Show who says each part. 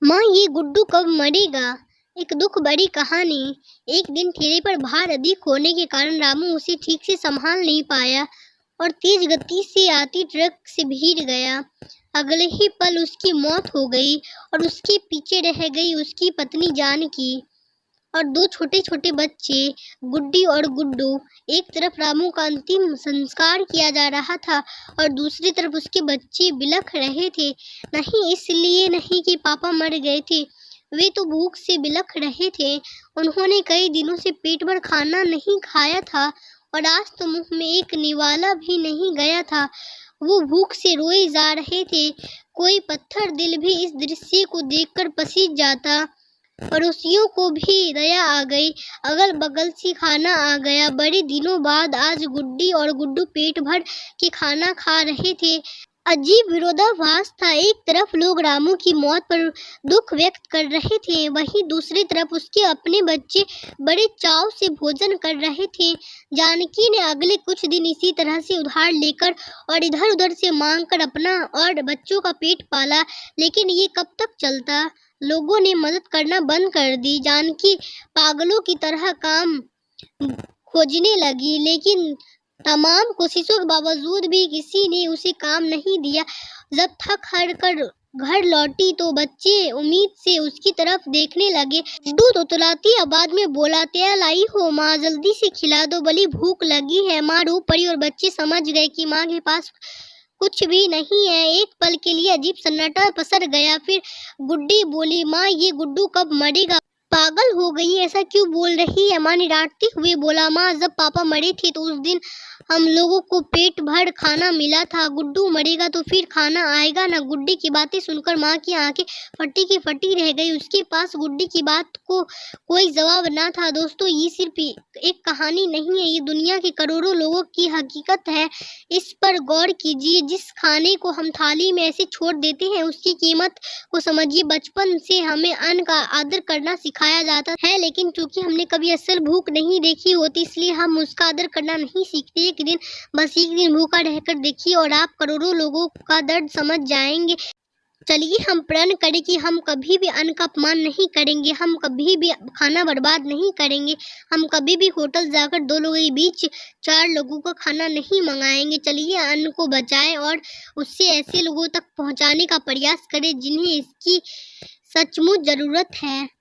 Speaker 1: माँ, ये गुड्डू कब मरेगा? एक दुख भरी कहानी। एक दिन ठेले पर भार अधिक होने के कारण रामू उसे ठीक से संभाल नहीं पाया और तेज गति से आती ट्रक से भिड़ गया। अगले ही पल उसकी मौत हो गई और उसके पीछे रह गई उसकी पत्नी जानकी और दो छोटे छोटे बच्चे, गुड्डी और गुड्डू। एक तरफ रामू का अंतिम संस्कार किया जा रहा था और दूसरी तरफ उसके बच्चे बिलख रहे थे। नहीं इसलिए नहीं कि पापा मर गए थे, वे तो भूख से बिलख रहे थे। उन्होंने कई दिनों से पेट भर खाना नहीं खाया था और आज तो मुंह में एक निवाला भी नहीं गया था। वो भूख से रोए जा रहे थे। कोई पत्थर दिल भी इस दृश्य को देखकर पसीज जाता। पड़ोसियों को भी दया आ गई, अगल बगल से खाना आ गया। बड़े दिनों बाद आज गुड्डी और गुड्डू पेट भर के खाना खा रहे थे। अजीब विरोधाभास था। एक तरफ लोग रामू की मौत पर दुख व्यक्त कर रहे थे, वहीं दूसरी तरफ उसके अपने बच्चे बड़े चाव से भोजन कर रहे थे। जानकी ने अगले कुछ दिन इसी तरह से उधार लेकर और इधर उधर से मांग कर अपना और बच्चों का पेट पाला। लेकिन ये कब तक चलता? लोगों ने मदद करना बंद कर दी। जानकी पागलों की तरह काम खोजने लगी, लेकिन तमाम कोशिशों के बावजूद भी किसी ने उसे काम नहीं दिया। जब थक हार कर घर लौटी तो बच्चे उम्मीद से उसकी तरफ देखने लगे। गुड्डू तोतलाती आवाज में बोला, तेल लाई हो माँ, जल्दी से खिला दो, बड़ी भूख लगी है। माँ रो पड़ी और बच्चे समझ गए कि माँ के पास कुछ भी नहीं है। एक पल के लिए अजीब सन्नाटा पसर गया। फिर गुड्डी बोली, माँ ये गुड्डू कब मरेगा? पागल हो गई, ऐसा क्यों बोल रही है? माँ ने डांटते हुए बोला, माँ जब पापा मरे थे तो उस दिन हम लोगों को पेट भर खाना मिला था। गुड्डू मरेगा तो फिर खाना आएगा ना? गुड्डी की बातें सुनकर माँ की आंखें फटी की फटी रह गई। उसके पास गुड्डी की बात को कोई जवाब ना था। दोस्तों, ये सिर्फ एक कहानी नहीं है, ये दुनिया के करोड़ों लोगों की हकीकत है। इस पर गौर कीजिए। जिस खाने को हम थाली में ऐसे छोड़ देते हैं उसकी कीमत को समझिए। बचपन से हमें अन्न का आदर करना सिखाया जाता है, लेकिन चूंकि हमने कभी असल भूख नहीं देखी होती इसलिए हम उसका आदर करना नहीं सीखते। एक दिन, बस एक दिन भूखा रहकर देखिए और आप करोड़ों लोगों का दर्द समझ जाएंगे। चलिए हम प्रण करें कि हम कभी भी अन्न का अपमान नहीं करेंगे, हम कभी भी खाना बर्बाद नहीं करेंगे, हम कभी भी होटल जाकर दो लोगों के बीच चार लोगों का खाना नहीं मंगाएंगे। चलिए अन्न को बचाएं और उससे ऐसे लोगों तक पहुंचाने का प्रयास करें जिन्हें इसकी सचमुच जरूरत है।